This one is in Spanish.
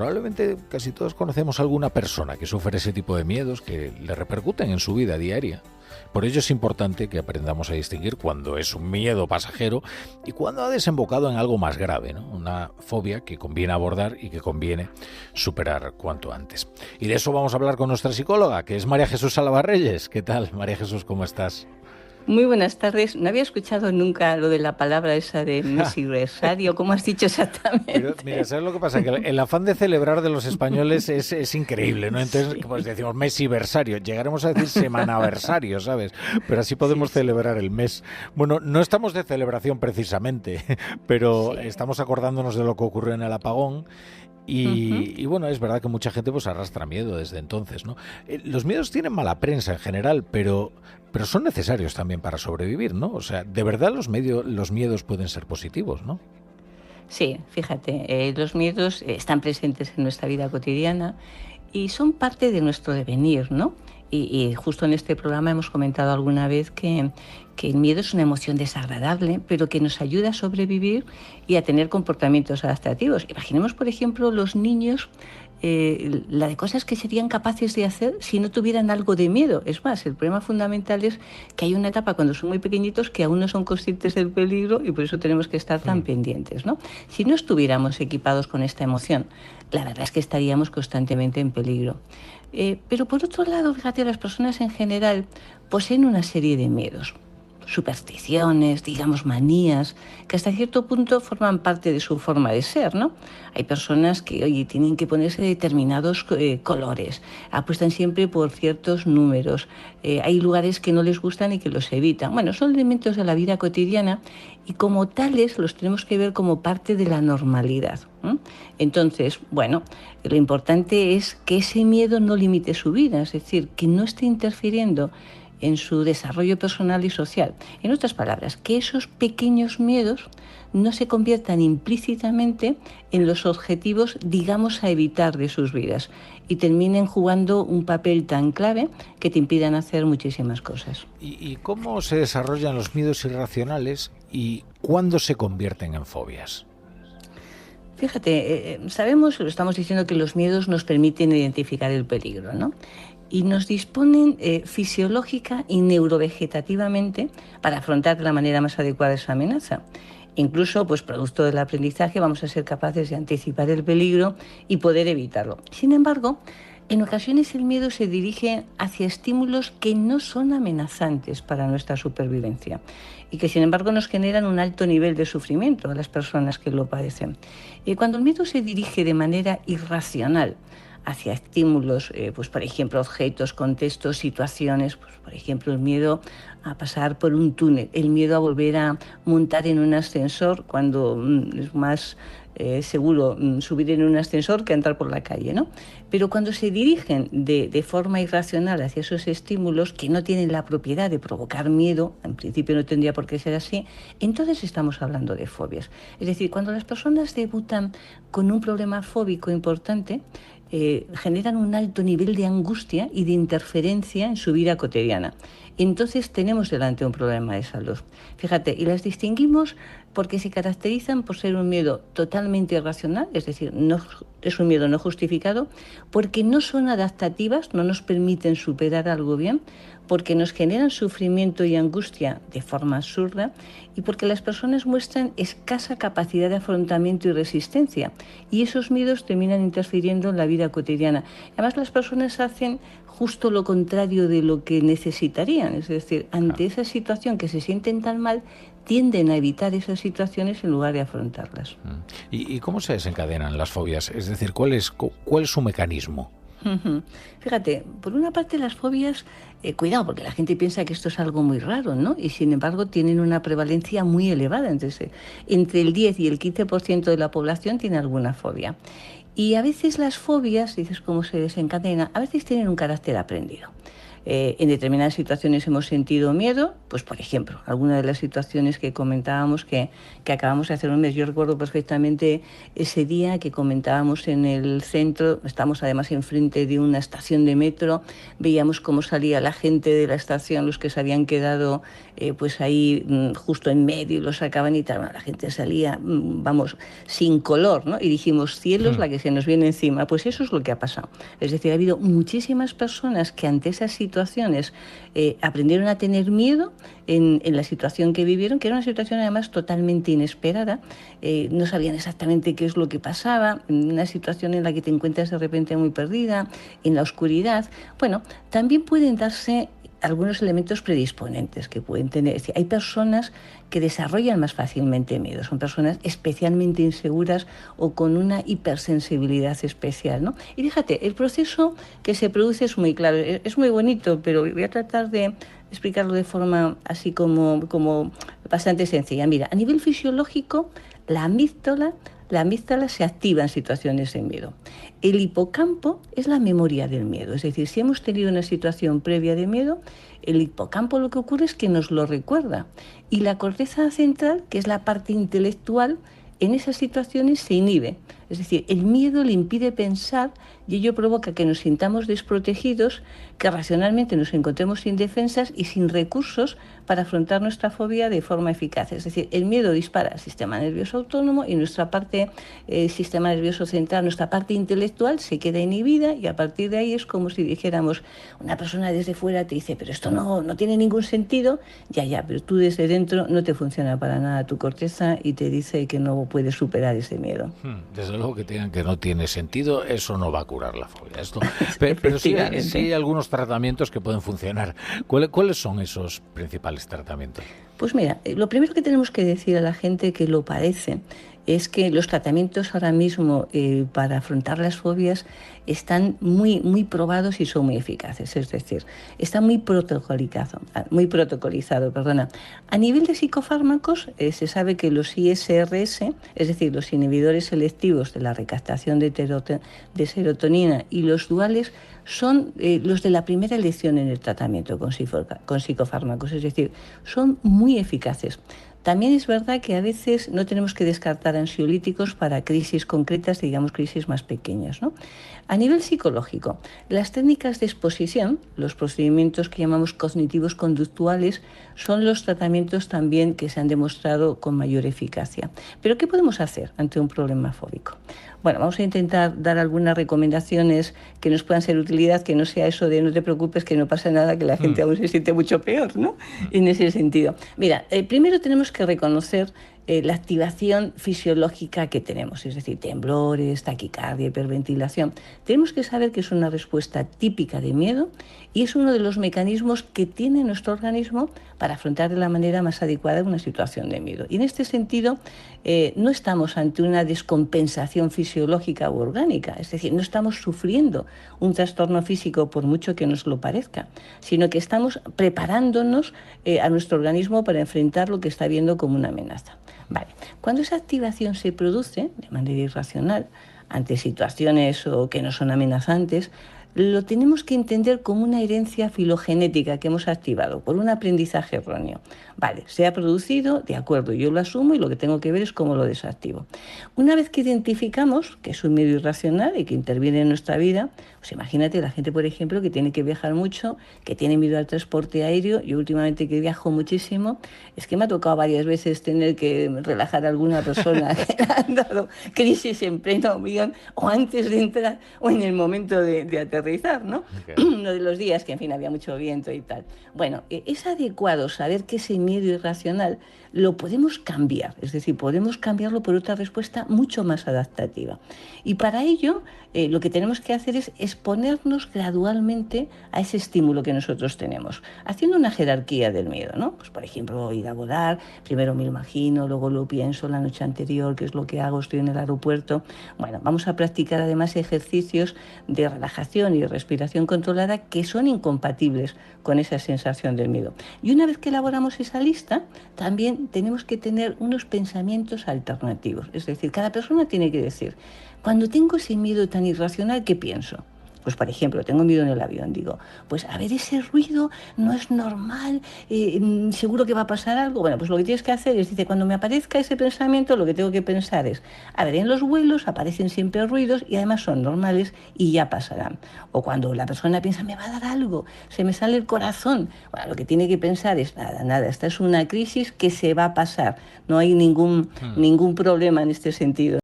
probablemente casi todos conocemos a alguna persona que sufre ese tipo de miedos que le repercuten en su vida diaria. Por ello es importante que aprendamos a distinguir cuándo es un miedo pasajero y cuándo ha desembocado en algo más grave, ¿no? Una fobia que conviene abordar y que conviene superar cuanto antes. Y de eso vamos a hablar con nuestra psicóloga, que es María Jesús Salvarreyes. ¿Qué tal, María Jesús? ¿Cómo estás? Muy buenas tardes. No había escuchado nunca lo de la palabra esa de mesiversario. ¿Cómo has dicho Pero, exactamente? mira, ¿sabes lo que pasa? Que el afán de celebrar de los españoles es increíble, ¿no? Entonces, Sí, pues decimos mesiversario, llegaremos a decir semanaversario, ¿sabes? Pero así sí, podemos sí, celebrar el mes. Bueno, no estamos de celebración precisamente, pero sí. estamos acordándonos de lo que ocurrió en el apagón. Ujú. Y bueno, es verdad que mucha gente pues arrastra miedo desde entonces, ¿no? Los miedos tienen mala prensa en general, pero son necesarios también para sobrevivir, ¿no? O sea, de verdad los miedos pueden ser positivos, ¿no? Sí, fíjate, los miedos están presentes en nuestra vida cotidiana y son parte de nuestro devenir, ¿no? Y justo en este programa hemos comentado alguna vez que el miedo es una emoción desagradable, pero que nos ayuda a sobrevivir y a tener comportamientos adaptativos. Imaginemos, por ejemplo, los niños, la de cosas que serían capaces de hacer si no tuvieran algo de miedo. Es más, el problema fundamental es que hay una etapa cuando son muy pequeñitos que aún no son conscientes del peligro y por eso tenemos que estar tan Mm. pendientes, ¿no? Si no estuviéramos equipados con esta emoción, la verdad es que estaríamos constantemente en peligro. Pero por otro lado, fíjate, las personas en general poseen una serie de miedos, supersticiones, digamos manías, que hasta cierto punto forman parte de su forma de ser, ¿no? Hay personas que, oye, tienen que ponerse determinados colores, apuestan siempre por ciertos números, hay lugares que no les gustan y que los evitan. Bueno, son elementos de la vida cotidiana y como tales los tenemos que ver como parte de la normalidad. Entonces, bueno, lo importante es que ese miedo no limite su vida, es decir, que no esté interfiriendo en su desarrollo personal y social. En otras palabras, que esos pequeños miedos no se conviertan implícitamente en los objetivos, digamos, a evitar de sus vidas y terminen jugando un papel tan clave que te impidan hacer muchísimas cosas. ¿Y cómo se desarrollan los miedos irracionales y cuándo se convierten en fobias? Fíjate, sabemos, lo estamos diciendo, que los miedos nos permiten identificar el peligro, ¿no? Y nos disponen fisiológica y neurovegetativamente para afrontar de la manera más adecuada esa amenaza. Incluso, pues producto del aprendizaje, vamos a ser capaces de anticipar el peligro y poder evitarlo. Sin embargo, en ocasiones el miedo se dirige hacia estímulos que no son amenazantes para nuestra supervivencia y que sin embargo nos generan un alto nivel de sufrimiento a las personas que lo padecen. Cuando el miedo se dirige de manera irracional hacia estímulos, pues por ejemplo objetos, contextos, situaciones, pues por ejemplo el miedo a pasar por un túnel, el miedo a volver a montar en un ascensor cuando es más seguro subir en un ascensor que entrar por la calle, ¿no? Pero cuando se dirigen de forma irracional hacia esos estímulos que no tienen la propiedad de provocar miedo, en principio no tendría por qué ser así, entonces estamos hablando de fobias. Es decir, cuando las personas debutan con un problema fóbico importante, generan un alto nivel de angustia y de interferencia en su vida cotidiana. Entonces tenemos delante un problema de salud. Fíjate, y las distinguimos porque se caracterizan por ser un miedo totalmente irracional, es decir, no, es un miedo no justificado, porque no son adaptativas, no nos permiten superar algo bien, porque nos generan sufrimiento y angustia de forma absurda y porque las personas muestran escasa capacidad de afrontamiento y resistencia y esos miedos terminan interfiriendo en la vida cotidiana. Además, las personas hacen justo lo contrario de lo que necesitarían, es decir, ante esa situación que se sienten tan mal, tienden a evitar esas situaciones en lugar de afrontarlas. ¿Y cómo se desencadenan las fobias? Es decir, ¿cuál es su mecanismo? Fíjate, por una parte las fobias, cuidado, porque la gente piensa que esto es algo muy raro, ¿no? Y sin embargo tienen una prevalencia muy elevada, entre el 10 y el 15% de la población tiene alguna fobia. Y a veces las fobias, dices cómo se desencadena, a veces tienen un carácter aprendido. en determinadas situaciones hemos sentido miedo, pues por ejemplo, alguna de las situaciones que comentábamos que acabamos de hacer un mes. Yo recuerdo perfectamente ese día que comentábamos en el centro, estamos además enfrente de una estación de metro, veíamos cómo salía la gente de la estación, los que se habían quedado pues ahí justo en medio y los sacaban y tal. Bueno, la gente salía, vamos, sin color, ¿no? Y dijimos, cielos, la que se nos viene encima. Pues eso es lo que ha pasado. Es decir, ha habido muchísimas personas que ante esas situaciones aprendieron a tener miedo en la situación que vivieron, que era una situación además totalmente inesperada. No sabían exactamente qué es lo que pasaba, una situación en la que te encuentras de repente muy perdida, en la oscuridad. Bueno, también pueden darse algunos elementos predisponentes que pueden tener. Es decir, hay personas que desarrollan más fácilmente miedo, son personas especialmente inseguras o con una hipersensibilidad especial, ¿no? Y fíjate, el proceso que se produce es muy claro, es muy bonito, pero voy a tratar de explicarlo de forma así como bastante sencilla. Mira, a nivel fisiológico, la amígdala se activa en situaciones de miedo. El hipocampo es la memoria del miedo, es decir, si hemos tenido una situación previa de miedo, el hipocampo lo que ocurre es que nos lo recuerda. Y la corteza central, que es la parte intelectual, en esas situaciones se inhibe. Es decir, el miedo le impide pensar y ello provoca que nos sintamos desprotegidos, que racionalmente nos encontremos indefensas y sin recursos para afrontar nuestra fobia de forma eficaz. Es decir, el miedo dispara el sistema nervioso autónomo y nuestra parte, sistema nervioso central, nuestra parte intelectual se queda inhibida y a partir de ahí es como si dijéramos, una persona desde fuera te dice, pero esto no tiene ningún sentido, ya, pero tú desde dentro no te funciona para nada tu corteza y te dice que no puedes superar ese miedo. Desde luego que digan que no tiene sentido, eso no va a curar la fobia. Pero sí hay algunos tratamientos que pueden funcionar. ¿Cuáles son esos principales tratamientos? Pues mira, lo primero que tenemos que decir a la gente que lo padece es que los tratamientos ahora mismo para afrontar las fobias están muy probados y son muy eficaces, es decir, está muy protocolizado. A nivel de psicofármacos, se sabe que los ISRS, es decir, los inhibidores selectivos de la recaptación de serotonina y los duales son los de la primera elección en el tratamiento con psicofármacos, es decir, son muy eficaces. También es verdad que a veces no tenemos que descartar ansiolíticos para crisis concretas, digamos crisis más pequeñas, ¿no? A nivel psicológico, las técnicas de exposición, los procedimientos que llamamos cognitivos conductuales, son los tratamientos también que se han demostrado con mayor eficacia. ¿Pero qué podemos hacer ante un problema fóbico? Bueno, vamos a intentar dar algunas recomendaciones que nos puedan ser de utilidad, que no sea eso de no te preocupes, que no pasa nada, que la gente aún se siente mucho peor, ¿no? En ese sentido. Mira, primero tenemos que reconocer la activación fisiológica que tenemos, es decir, temblores, taquicardia, hiperventilación. Tenemos que saber que es una respuesta típica de miedo y es uno de los mecanismos que tiene nuestro organismo para afrontar de la manera más adecuada una situación de miedo. Y en este sentido, no estamos ante una descompensación fisiológica u orgánica, es decir, no estamos sufriendo un trastorno físico por mucho que nos lo parezca, sino que estamos preparándonos a nuestro organismo para enfrentar lo que está viendo como una amenaza. Vale. Cuando esa activación se produce de manera irracional ante situaciones o que no son amenazantes, lo tenemos que entender como una herencia filogenética que hemos activado por un aprendizaje erróneo. Vale, se ha producido, de acuerdo, yo lo asumo y lo que tengo que ver es cómo lo desactivo. Una vez que identificamos que es un medio irracional y que interviene en nuestra vida, pues imagínate la gente, por ejemplo, que tiene que viajar mucho, que tiene miedo al transporte aéreo. Yo últimamente que viajo muchísimo, es que me ha tocado varias veces tener que relajar a alguna persona que le han dado crisis en pleno avión o antes de entrar o en el momento de aterrizar, ¿no? Okay. Uno de los días que, en fin, había mucho viento y tal. Bueno, es adecuado saber que ese miedo irracional lo podemos cambiar, es decir, podemos cambiarlo por otra respuesta mucho más adaptativa. Y para ello, lo que tenemos que hacer es exponernos gradualmente a ese estímulo que nosotros tenemos, haciendo una jerarquía del miedo, ¿no? Pues, por ejemplo, ir a volar, primero me imagino, luego lo pienso la noche anterior, qué es lo que hago, estoy en el aeropuerto. Bueno, vamos a practicar además ejercicios de relajación y de respiración controlada que son incompatibles con esa sensación del miedo. Y una vez que elaboramos esa lista, también tenemos que tener unos pensamientos alternativos. Es decir, cada persona tiene que decir, cuando tengo ese miedo tan irracional, ¿qué pienso? Pues por ejemplo, tengo miedo en el avión, digo, pues a ver, ese ruido no es normal, seguro que va a pasar algo. Bueno, pues lo que tienes que hacer es, dice, cuando me aparezca ese pensamiento, lo que tengo que pensar es, a ver, en los vuelos aparecen siempre ruidos y además son normales y ya pasarán. O cuando la persona piensa, me va a dar algo, se me sale el corazón. Bueno, lo que tiene que pensar es, nada, esta es una crisis que se va a pasar. No hay ningún problema en este sentido.